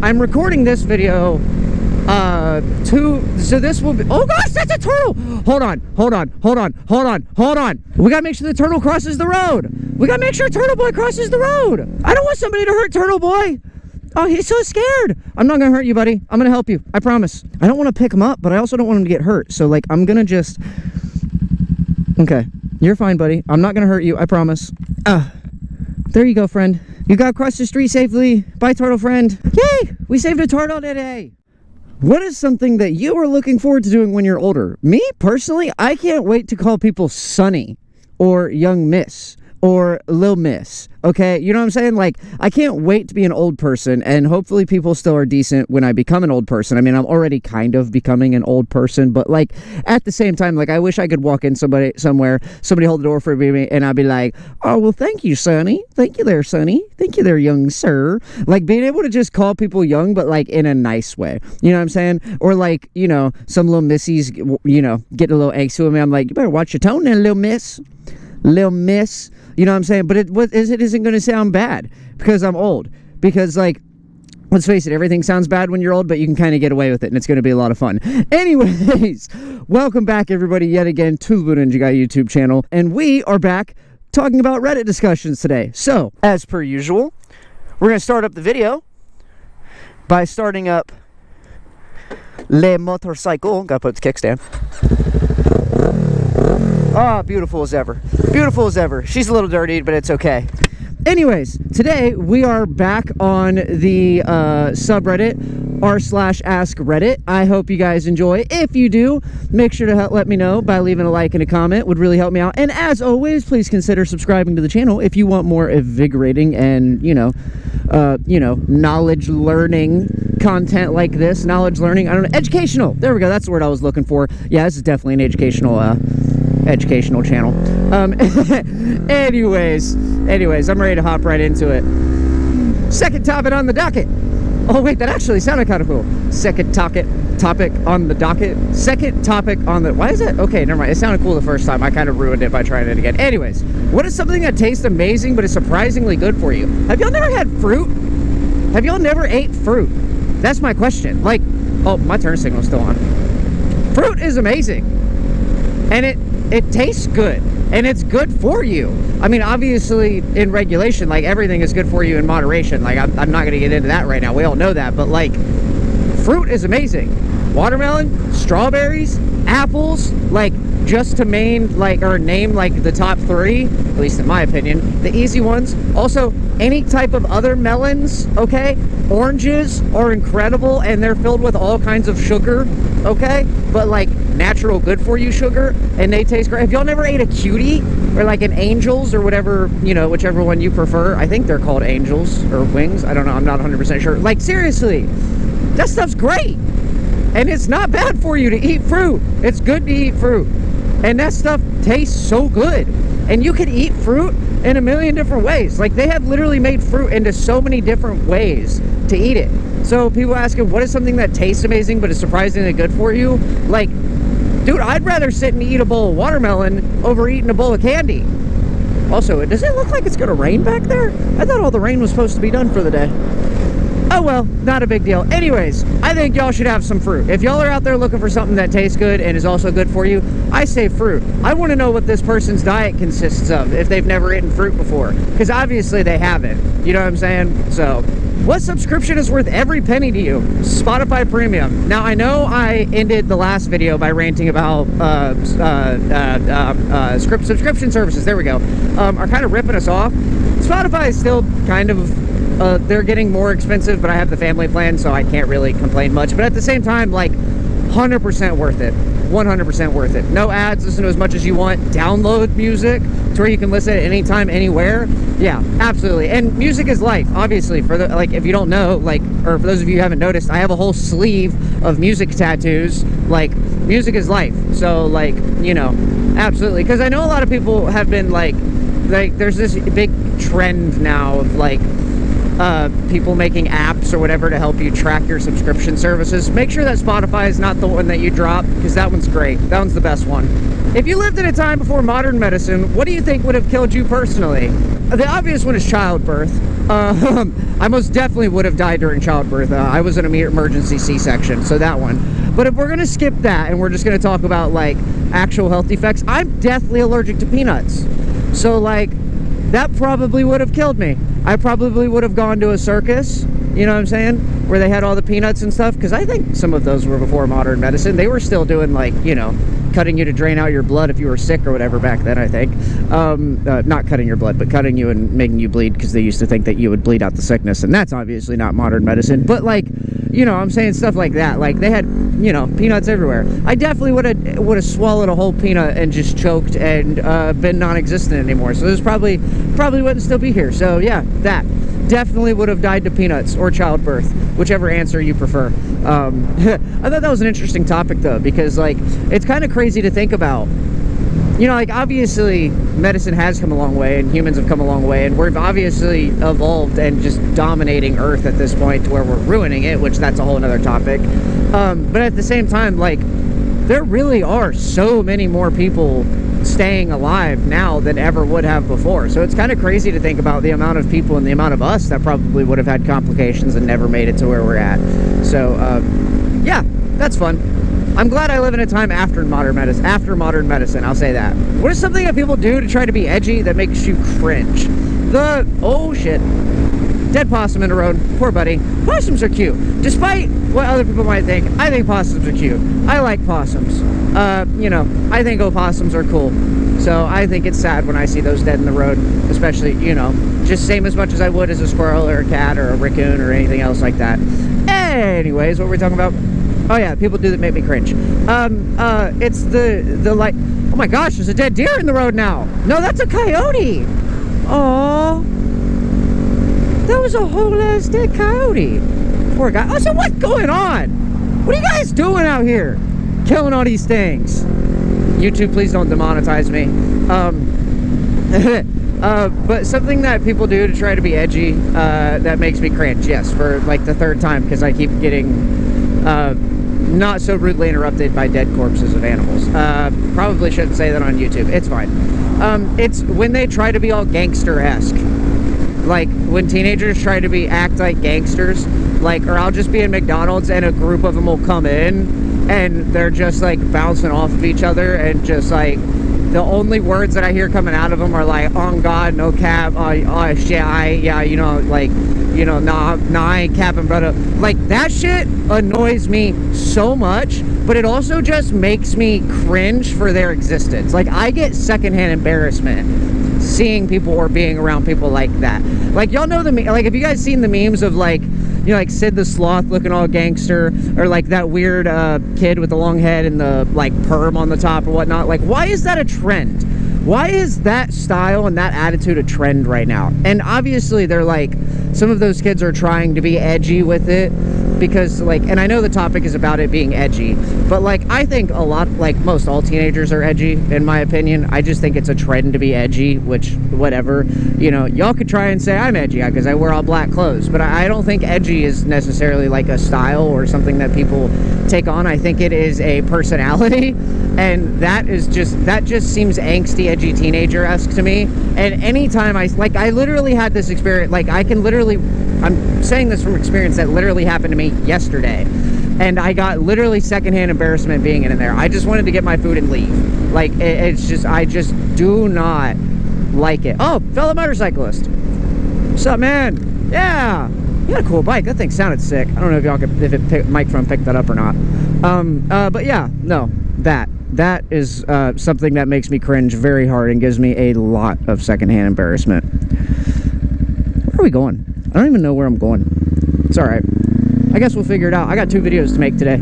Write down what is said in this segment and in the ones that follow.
I'm recording this video so this will be, oh gosh, that's a turtle. Hold on. We gotta make sure the turtle crosses the road. We gotta make sure Turtle Boy crosses the road. I don't want somebody to hurt Turtle Boy. Oh, he's so scared. I'm not gonna hurt you, buddy. I'm gonna help you, I promise. I don't want to pick him up, but I also don't want him to get hurt. So like, I'm gonna just, okay, you're fine, buddy. I'm not gonna hurt you, I promise. There you go, friend. You got across the street safely. Bye, turtle friend. Yay, we saved a turtle today. What is something that you are looking forward to doing when you're older? Me, personally, I can't wait to call people Sonny or Young Miss or Lil Miss, okay? You know what I'm saying? Like, I can't wait to be an old person, and hopefully people still are decent when I become an old person. I mean, I'm already kind of becoming an old person, but, like, at the same time, like, I wish I could walk in somewhere, somebody hold the door for me, and I'd be like, oh, well, thank you, Sonny. Thank you there, Sonny. Thank you there, young sir. Like, being able to just call people young, but, like, in a nice way. You know what I'm saying? Or, like, you know, some little missies, you know, getting a little angsty with me. I'm like, you better watch your tone then, little miss. Little miss. You know what I'm saying? But it isn't going to sound bad because I'm old. Because, like, let's face it, everything sounds bad when you're old, but you can kind of get away with it, and it's going to be a lot of fun. Anyways, welcome back, everybody, yet again to the Blue Ninja Guy YouTube channel. And we are back talking about Reddit discussions today. So, as per usual, we're going to start up the video by starting up Le Motorcycle. Got to put the kickstand. Ah, beautiful as ever. Beautiful as ever. She's a little dirty, but it's okay. Anyways, today we are back on the subreddit r/ask Reddit. I hope you guys enjoy. If you do, make sure to let me know by leaving a like and a comment. Would really help me out. And as always, please consider subscribing to the channel if you want more invigorating and knowledge learning content like this. Knowledge learning. I don't know. Educational. There we go. That's the word I was looking for. Yeah, this is definitely an educational channel. Anyways, I'm ready to hop right into it. Second topic on the docket. Oh wait, that actually sounded kind of cool. Second topic on the docket. Second topic on the, why is it? Okay, never mind. It sounded cool the first time. I kind of ruined it by trying it again. Anyways, what is something that tastes amazing but is surprisingly good for you? Have y'all never had fruit? Have y'all never ate fruit? That's my question. Like, oh, my turn signal's still on. Fruit is amazing. And it tastes good, and it's good for you. I mean, obviously, in regulation, like, everything is good for you in moderation. Like, I'm not going to get into that right now. We all know that. But, like, fruit is amazing. Watermelon, strawberries, apples, like, just to name, like, the top 3, at least in my opinion, the easy ones. Also, any type of other melons, okay? Oranges are incredible, and they're filled with all kinds of sugar, okay? But, like, natural good for you sugar, and they taste great. Have y'all never ate a cutie or like an Angels or whatever, you know, whichever one you prefer? I think they're called Angels or Wings. I don't know. I'm not 100% sure. Like, seriously, that stuff's great, and it's not bad for you to eat fruit. It's good to eat fruit, and that stuff tastes so good. And you can eat fruit in a million different ways. Like, they have literally made fruit into so many different ways to eat it. So people asking, what is something that tastes amazing but is surprisingly good for you? Like, dude, I'd rather sit and eat a bowl of watermelon over eating a bowl of candy. Also, does it look like it's gonna rain back there? I thought all the rain was supposed to be done for the day. Oh well, not a big deal. Anyways, I think y'all should have some fruit. If y'all are out there looking for something that tastes good and is also good for you, I say fruit. I want to know what this person's diet consists of if they've never eaten fruit before. Because obviously they haven't. You know what I'm saying? So, what subscription is worth every penny to you? Spotify Premium. Now, I know I ended the last video by ranting about subscription services, there we go, are kind of ripping us off. Spotify is still kind of, they're getting more expensive, but I have the family plan, so I can't really complain much. But at the same time, like, 100% worth it. 100% worth it. No ads, listen to as much as you want. Download music to where you can listen at any time, anywhere. Yeah, absolutely. And music is life, obviously. For the, like, if you don't know, like, or for those of you who haven't noticed, I have a whole sleeve of music tattoos. Like, music is life. So, like, you know, absolutely. Because I know a lot of people have been like there's this big trend now of like people making apps or whatever to help you track your subscription services. Make sure that Spotify is not the one that you drop, because that one's great. That one's the best one. If you lived in a time before modern medicine, what do you think would have killed you personally? The obvious one is childbirth. I most definitely would have died during childbirth. I was in an emergency C-section, so that one. But if we're gonna skip that and we're just gonna talk about like actual health defects, I'm deathly allergic to peanuts. So like, that probably would have killed me. I probably would have gone to a circus, you know what I'm saying, where they had all the peanuts and stuff, because I think some of those were before modern medicine. They were still doing like, you know, cutting you to drain out your blood if you were sick or whatever back then, I think. Not cutting your blood, but cutting you and making you bleed, because they used to think that you would bleed out the sickness, and that's obviously not modern medicine. But like, you know, I'm saying stuff like that. Like, they had, you know, peanuts everywhere. I definitely would have swallowed a whole peanut and just choked and been non-existent anymore. So this probably wouldn't still be here. So yeah, that definitely would have died to peanuts or childbirth, whichever answer you prefer. I thought that was an interesting topic though, because like, it's kind of crazy to think about. You know, like, obviously medicine has come a long way and humans have come a long way, and we've obviously evolved and just dominating Earth at this point to where we're ruining it, which that's a whole nother topic. But at the same time, like, there really are so many more people staying alive now than ever would have before. So it's kind of crazy to think about the amount of people and the amount of us that probably would have had complications and never made it to where we're at. So yeah, that's fun. I'm glad I live in a time after modern medicine, I'll say that. What is something that people do to try to be edgy that makes you cringe? Oh shit, dead possum in the road, poor buddy. Possums are cute, despite what other people might think. I think possums are cute. I like possums. You know, I think opossums are cool. So I think it's sad when I see those dead in the road, especially, you know, just same as much as I would as a squirrel or a cat or a raccoon or anything else like that. Anyways, what were we talking about? Oh yeah, people do that make me cringe. It's the like, oh my gosh, there's a dead deer in the road now. No, that's a coyote. Oh, that was a whole ass dead coyote. Poor guy. Oh, so what's going on? What are you guys doing out here? Killing all these things. YouTube, please don't demonetize me. But something that people do to try to be edgy, that makes me cringe, yes, for like the third time, because I keep getting not so rudely interrupted by dead corpses of animals. Probably shouldn't say that on YouTube. It's fine. It's when they try to be all gangster-esque. Like, when teenagers try to act like gangsters, like, or I'll just be in McDonald's and a group of them will come in and they're just like bouncing off of each other, and just like, the only words that I hear coming out of them are like, on God, no cap, oh shit, yeah, you know, like, you know, nah, I ain't capping, brother. Like, that shit annoys me so much, but it also just makes me cringe for their existence. Like, I get secondhand embarrassment seeing people or being around people like that. Like, y'all know like, have you guys seen the memes of like, you know, like Sid the Sloth looking all gangster, or like that weird kid with the long head and the like perm on the top or whatnot? Like, why is that a trend? Why is that style and that attitude a trend right now? And obviously they're like, some of those kids are trying to be edgy with it, because like, and I know the topic is about it being edgy, but like, I think a lot, like most all teenagers are edgy, in my opinion. I just think it's a trend to be edgy, which, whatever, you know, y'all could try and say I'm edgy because I wear all black clothes, but I don't think edgy is necessarily like a style or something that people take on. I think it is a personality, and that just seems angsty, edgy, teenager-esque to me. And anytime I literally had this experience, like, I'm saying this from experience that literally happened to me yesterday, and I got literally secondhand embarrassment being in there. I just wanted to get my food and leave. Like, it's just, I just do not like it. Oh, fellow motorcyclist, what's up, man? Yeah, you had a cool bike. That thing sounded sick. I don't know if y'all could, if microphone picked that up or not. But yeah, no, that is something that makes me cringe very hard and gives me a lot of secondhand embarrassment. Where are we going? I don't even know where I'm going. It's alright. I guess we'll figure it out. I got 2 videos to make today,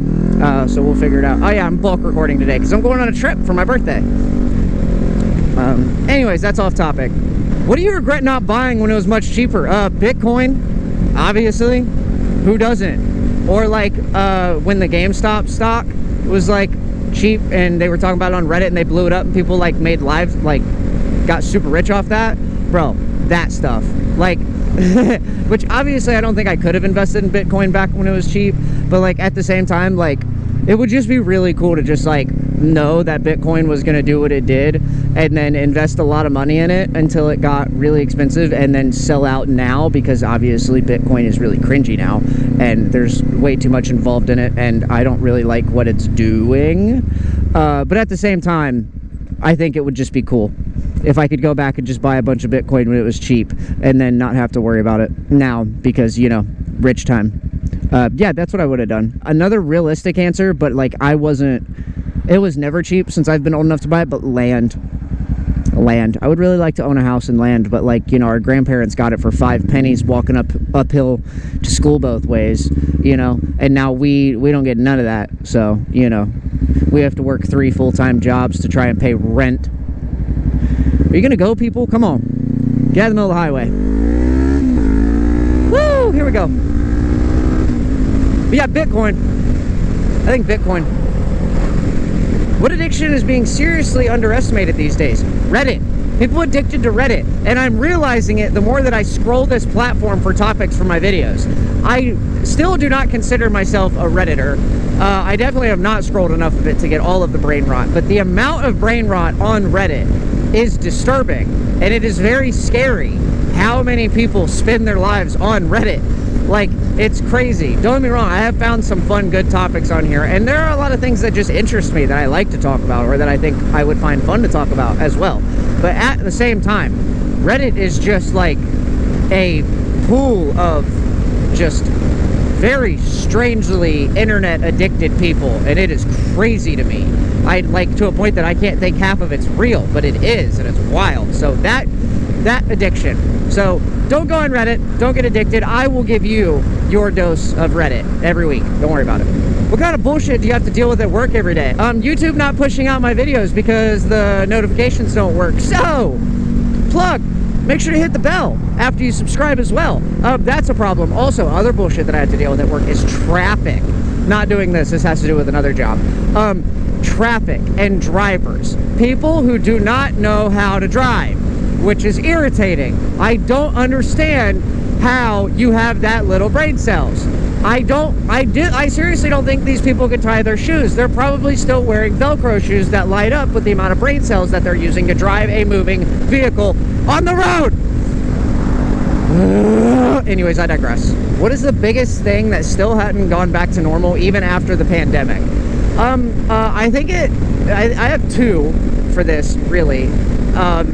so we'll figure it out. Oh yeah, I'm bulk recording today because I'm going on a trip for my birthday. Anyways, that's off topic. What do you regret not buying when it was much cheaper? Bitcoin, obviously. Who doesn't? Or like when the GameStop stock was like cheap and they were talking about it on Reddit and they blew it up and people like made lives, like got super rich off that. Bro, that stuff. Like, which obviously I don't think I could have invested in Bitcoin back when it was cheap, but like at the same time, like, it would just be really cool to just like know that Bitcoin was going to do what it did and then invest a lot of money in it until it got really expensive and then sell out now, because obviously Bitcoin is really cringy now and there's way too much involved in it and I don't really like what it's doing. But at the same time, I think it would just be cool if I could go back and just buy a bunch of Bitcoin when it was cheap and then not have to worry about it now because, you know, rich time. Yeah, that's what I would have done. Another realistic answer, but like it was never cheap since I've been old enough to buy it, but land. I would really like to own a house and land, but like, you know, our grandparents got it for 5 pennies walking uphill to school both ways, you know, and now we don't get none of that. So, you know, we have to work 3 full-time jobs to try and pay rent. Are you gonna go, people? Come on. Get out of the middle of the highway. Woo! Here we go. But yeah, Bitcoin. I think Bitcoin. What addiction is being seriously underestimated these days? Reddit. People addicted to Reddit. And I'm realizing it the more that I scroll this platform for topics for my videos. I still do not consider myself a Redditor. I definitely have not scrolled enough of it to get all of the brain rot. But the amount of brain rot on Reddit is disturbing. And it is very scary how many people spend their lives on Reddit. Like, it's crazy. Don't get me wrong, I have found some fun, good topics on here, and there are a lot of things that just interest me that I like to talk about, or that I think I would find fun to talk about as well. But at the same time, Reddit is just like a pool of just very strangely internet addicted people, and it is crazy to me. I like to a point that I can't think half of it's real, but it is, and it's wild. So that addiction. So don't go on Reddit. Don't get addicted. I will give you your dose of Reddit every week. Don't worry about it. What kind of bullshit do you have to deal with at work every day? YouTube not pushing out my videos because the notifications don't work. So, plug. Make sure to hit the bell after you subscribe as well. That's a problem. Also, other bullshit that I have to deal with at work is traffic. Not doing this. This has to do with another job. Traffic and drivers. People who do not know how to drive, which is irritating. I don't understand how you have that little brain cells. I seriously don't think these people can tie their shoes. They're probably still wearing Velcro shoes that light up with the amount of brain cells that they're using to drive a moving vehicle on the road. Anyways, I digress. What is the biggest thing that still hadn't gone back to normal even after the pandemic? I think I have 2 for this, really.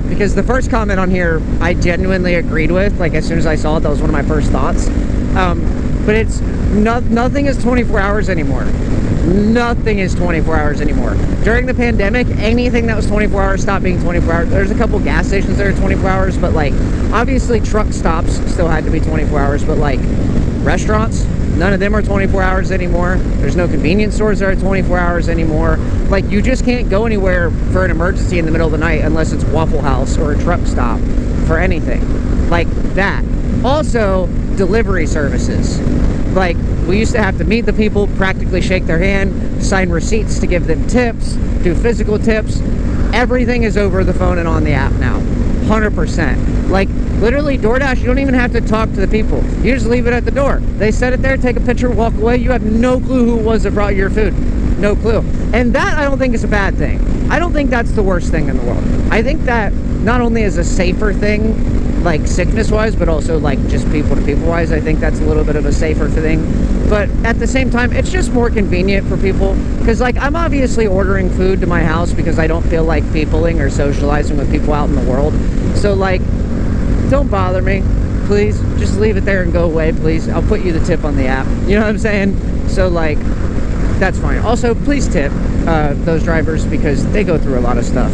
Because the first comment on here I genuinely agreed with. Like, as soon as I saw it, that was one of my first thoughts. But it's nothing is 24 hours anymore. Nothing is 24 hours anymore. During the pandemic, anything that was 24 hours stopped being 24 hours. There's a couple gas stations that are 24 hours, but like, obviously truck stops still had to be 24 hours, but like restaurants, none of them are 24 hours anymore. There's no convenience stores that are 24 hours anymore. Like, you just can't go anywhere for an emergency in the middle of the night unless it's Waffle House or a truck stop for anything like that. Also, delivery services. Like, we used to have to meet the people, practically shake their hand, sign receipts to give them tips, do physical tips. Everything is over the phone and on the app now. 100%. Like, literally, DoorDash, you don't even have to talk to the people. You just leave it at the door. They set it there, take a picture, walk away. You have no clue who it was that brought your food. No clue. And that, I don't think, is a bad thing. I don't think that's the worst thing in the world. I think that not only is a safer thing, like sickness-wise, but also like just people-to-people-wise, I think that's a little bit of a safer thing. But at the same time, it's just more convenient for people. Because, like, I'm obviously ordering food to my house because I don't feel like peopling or socializing with people out in the world. So, like, don't bother me. Please, just leave it there and go away, please. I'll put you the tip on the app. You know what I'm saying? So, like, that's fine. Also, please tip those drivers because they go through a lot of stuff.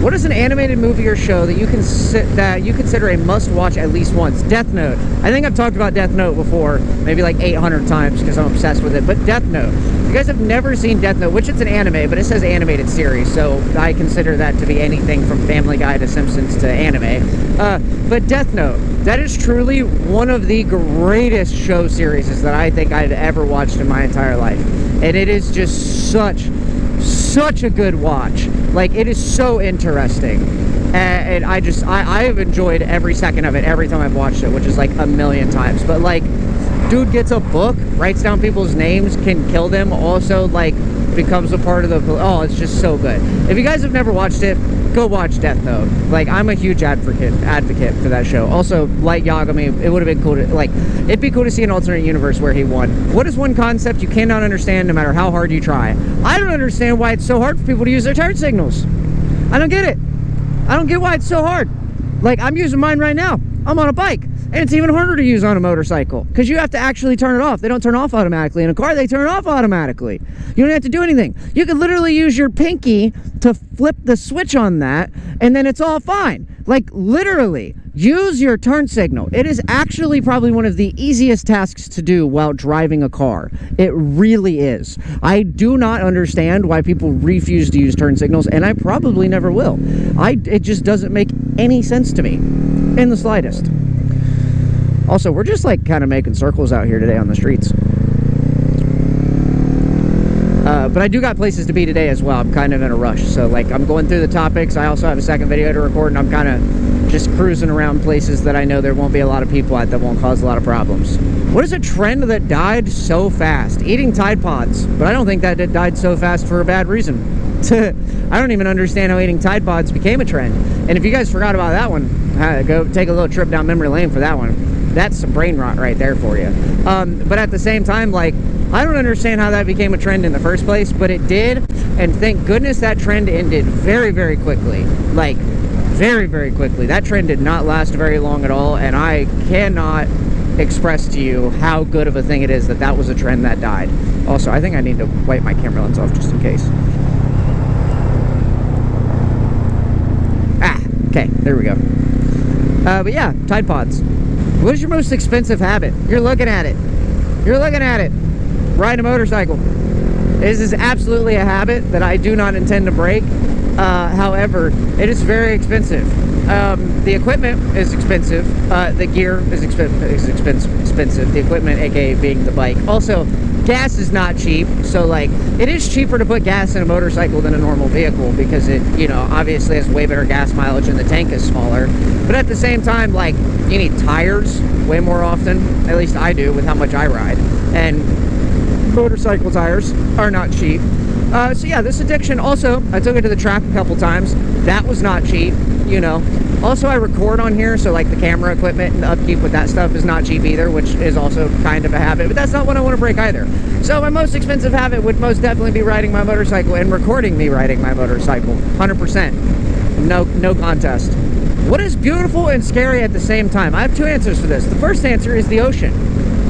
What is an animated movie or show that you consider a must-watch at least once? Death Note. I think I've talked about Death Note before, maybe like 800 times because I'm obsessed with it. But Death Note. If you guys have never seen Death Note, which it's an anime, but it says animated series, so I consider that to be anything from Family Guy to Simpsons to anime. But Death Note, that is truly one of the greatest show series that I think I've ever watched in my entire life. And it is just such a good watch. Like, it is so interesting. And I have enjoyed every second of it every time I've watched it, which is like a million times. But like, dude gets a book, writes down people's names, can kill them, also like becomes a part of the, oh, it's just so good. If you guys have never watched it, go watch Death Note. Like, I'm a huge advocate for that show. Also, Light Yagami, it would have been cool to, like, it'd be cool to see an alternate universe where he won. What is one concept you cannot understand no matter how hard you try? I don't understand why it's so hard for people to use their turn signals. I don't get it. I don't get why it's so hard. Like, I'm using mine right now. I'm on a bike. And it's even harder to use on a motorcycle because you have to actually turn it off. They don't turn off automatically. In a car, they turn off automatically. You don't have to do anything. You can literally use your pinky to flip the switch on that, and then it's all fine. Like, literally, use your turn signal. It is actually probably one of the easiest tasks to do while driving a car. It really is. I do not understand why people refuse to use turn signals, and I probably never will. It just doesn't make any sense to me in the slightest. Also, we're just like kind of making circles out here today on the streets. But I do got places to be today as well. I'm kind of in a rush. So like I'm going through the topics. I also have a second video to record, and I'm kind of just cruising around places that I know there won't be a lot of people at that won't cause a lot of problems. What is a trend that died so fast? Eating Tide Pods. But I don't think that it died so fast for a bad reason. I don't even understand how eating Tide Pods became a trend. And if you guys forgot about that one, go take a little trip down memory lane for that one. That's some brain rot right there for you. But at the same time, like, I don't understand how that became a trend in the first place, but it did, and thank goodness that trend ended very, very quickly. Like, very, very quickly. That trend did not last very long at all, and I cannot express to you how good of a thing it is that that was a trend that died. Also, I think I need to wipe my camera lens off just in case. Okay, there we go. But yeah, Tide Pods. What is your most expensive habit? You're looking at it. You're looking at it. Riding a motorcycle. This is absolutely a habit that I do not intend to break. However, it is very expensive. The equipment is expensive. The gear is expensive. The equipment, aka being the bike. Also, gas is not cheap. So, like, it is cheaper to put gas in a motorcycle than a normal vehicle because it, you know, obviously has way better gas mileage and the tank is smaller. But at the same time, like, you need tires way more often. At least I do with how much I ride. And motorcycle tires are not cheap. So yeah, this addiction also, I took it to the track a couple times. That was not cheap, you know. Also, I record on here, so like the camera equipment and the upkeep with that stuff is not cheap either, which is also kind of a habit, but that's not what I want to break either. So my most expensive habit would most definitely be riding my motorcycle and recording me riding my motorcycle. 100%. No contest. What is beautiful and scary at the same time? I have two answers for this. The first answer is the ocean.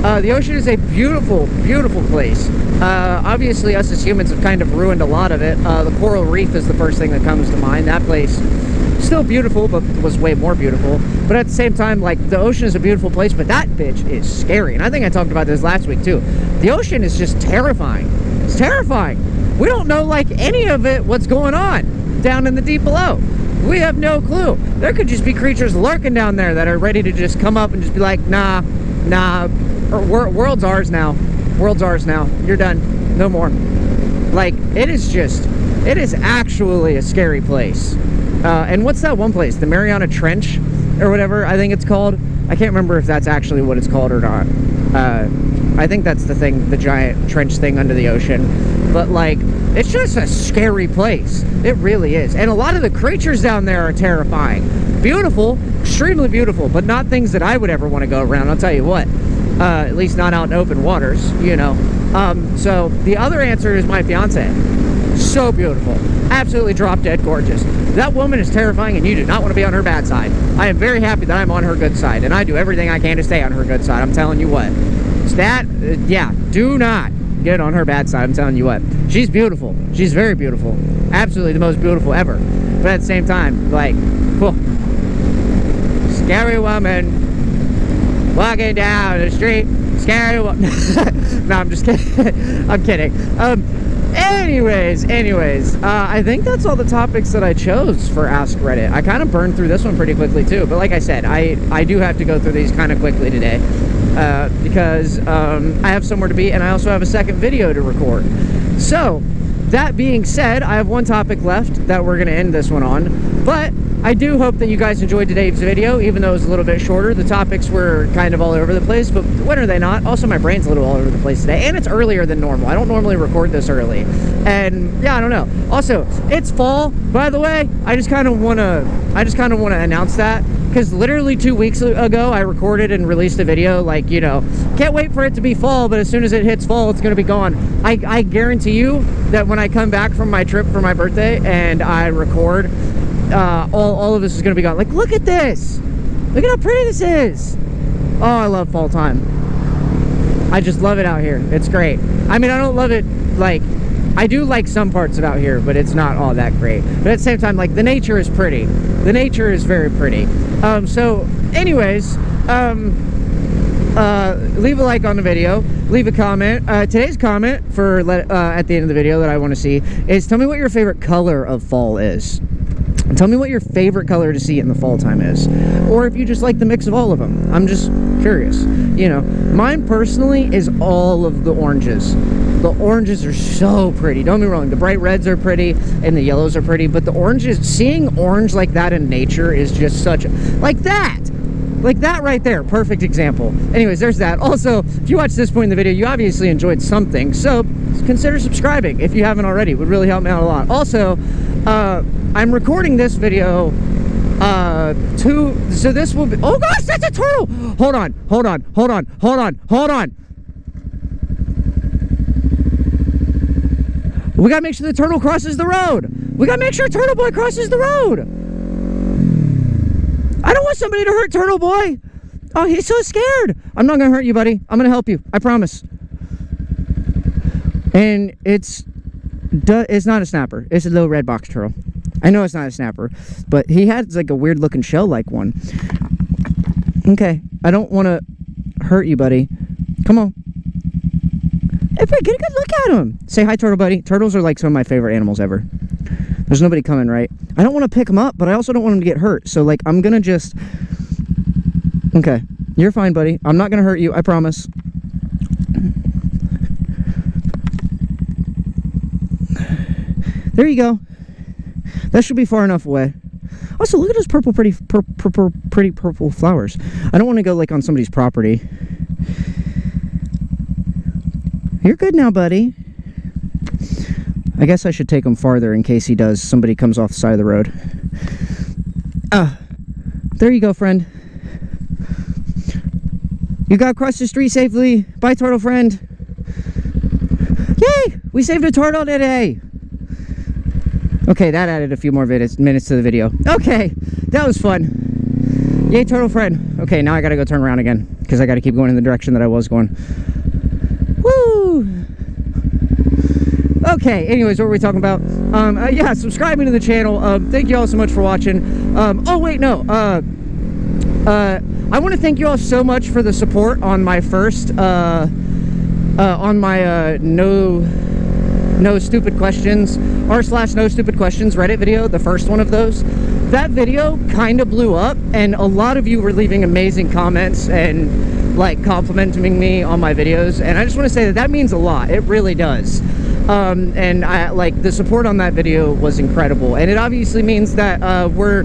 The ocean is a beautiful, beautiful place. Obviously, us as humans have kind of ruined a lot of it. The coral reef is the first thing that comes to mind. That place, still beautiful, but was way more beautiful. But at the same time, like, the ocean is a beautiful place, but that bitch is scary. And I think I talked about this last week, too. The ocean is just terrifying. It's terrifying. We don't know, like, any of it, what's going on down in the deep below. We have no clue. There could just be creatures lurking down there that are ready to just come up and just be like, nah, world's ours now. World's ours now. You're done. No more. Like, it is actually a scary place. And what's that one place? The Mariana Trench or whatever I think it's called. I can't remember if that's actually what it's called or not. I think that's the thing, the giant trench thing under the ocean. But like, it's just a scary place. It really is. And a lot of the creatures down there are terrifying. Beautiful, extremely beautiful, but not things that I would ever want to go around, I'll tell you what. At least not out in open waters, you know. So the other answer is my fiance. So beautiful. Absolutely drop dead gorgeous. That woman is terrifying and you do not want to be on her bad side. I am very happy that I'm on her good side, and I do everything I can to stay on her good side. I'm telling you what. It's that, yeah, do not get on her bad side. I'm telling you what. She's beautiful. She's very beautiful. Absolutely the most beautiful ever. But at the same time, like, whew, scary woman walking down the street. Scary woman. No, I'm just kidding. I'm kidding. Anyways, I think that's all the topics that I chose for Ask Reddit. I kind of burned through this one pretty quickly too, but like I said, I do have to go through these kind of quickly today because I have somewhere to be, and I also have a second video to record. So, that being said, I have one topic left that we're going to end this one on, but I do hope that you guys enjoyed today's video, even though it was a little bit shorter. The topics were kind of all over the place, but when are they not? Also, my brain's a little all over the place today, and it's earlier than normal. I don't normally record this early, and yeah, I don't know. Also, it's fall, by the way. I just kind of want to announce that, because literally 2 weeks ago, I recorded and released a video, like, you know, can't wait for it to be fall, but as soon as it hits fall, it's going to be gone. I guarantee you that when I come back from my trip for my birthday and I record, all of this is going to be gone. Like, look at this. Look at how pretty this is. Oh, I love fall time. I just love it out here. It's great. I mean, I don't love it, like, I do like some parts of out here, but it's not all that great. But at the same time, like, the nature is pretty. The nature is very pretty. So anyways, leave a like on the video, leave a comment. Today's comment for at the end of the video that I want to see is, tell me what your favorite color of fall is. Tell me what your favorite color to see in the fall time is, or if you just like the mix of all of them. I'm just curious. You know, mine personally is all of the oranges. The oranges are so pretty. Don't get me wrong, the bright reds are pretty and the yellows are pretty, but the oranges, seeing orange like that in nature is just such a, like that right there, perfect example. Anyways, there's that. Also, if you watch this point in the video, you obviously enjoyed something, so consider subscribing if you haven't already. It would really help me out a lot. Also, I'm recording this video so this will be, oh gosh, that's a turtle. Hold on. We gotta make sure the turtle crosses the road. We gotta make sure Turtle Boy crosses the road. I don't want somebody to hurt Turtle Boy. Oh, he's so scared. I'm not gonna hurt you, buddy. I'm gonna help you, I promise. And it's not a snapper. It's a little red box turtle. I know it's not a snapper, but he has like a weird looking shell like one. Okay, I don't want to hurt you, buddy. Come on. Everybody, get a good look at him. Say hi, turtle buddy. Turtles are like some of my favorite animals ever. There's nobody coming, right? I don't want to pick him up, but I also don't want him to get hurt. So like, I'm gonna just, okay, you're fine, buddy. I'm not gonna hurt you, I promise. There you go. That should be far enough away. Also, look at those pretty purple flowers. I don't want to go like on somebody's property. You're good now, buddy. I guess I should take him farther in case somebody comes off the side of the road. There you go, friend. You got across the street safely. Bye, turtle friend. Yay! We saved a turtle today. Okay, that added a few more minutes to the video. Okay, that was fun. Yay, turtle friend. Okay, now I gotta go turn around again because I gotta keep going in the direction that I was going. Woo! Okay, anyways, what were we talking about? Yeah, subscribing to the channel. Thank you all so much for watching. Oh, wait, no. I want to thank you all so much for the support on my first, on my, no stupid questions /no stupid questions Reddit video, the first one of those. That video kind of blew up, and a lot of you were leaving amazing comments and like complimenting me on my videos, and I just want to say that means a lot. It really does. And I like the support on that video was incredible, and it obviously means that we're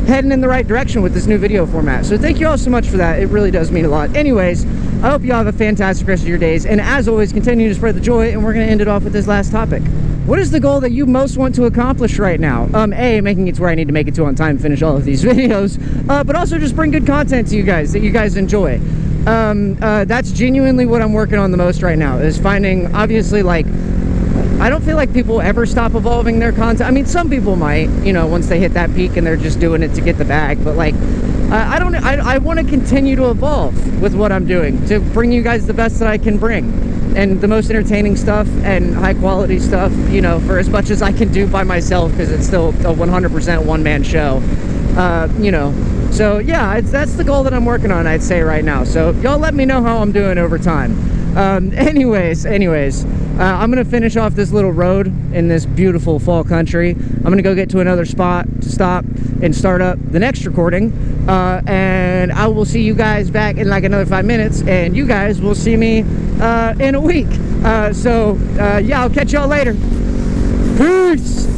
heading in the right direction with this new video format. So thank you all so much for that. It really does mean a lot. Anyways, I hope you all have a fantastic rest of your days, and as always, continue to spread the joy, and we're going to end it off with this last topic. What is the goal that you most want to accomplish right now? A, making it to where I need to make it to on time and finish all of these videos, but also just bring good content to you guys that you guys enjoy. That's genuinely what I'm working on the most right now, is finding, obviously, like, I don't feel like people ever stop evolving their content. I mean, some people might, you know, once they hit that peak and they're just doing it to get the bag, but like, I want to continue to evolve with what I'm doing, to bring you guys the best that I can bring, and the most entertaining stuff and high quality stuff, you know, for as much as I can do by myself, because it's still a 100% one-man show, you know. So yeah, that's the goal that I'm working on, I'd say, right now. So y'all let me know how I'm doing over time. Anyways, I'm gonna finish off this little road in this beautiful fall country. I'm gonna go get to another spot to stop and start up the next recording, and I will see you guys back in like another 5 minutes, and you guys will see me in a week. Yeah, I'll catch y'all later. Peace.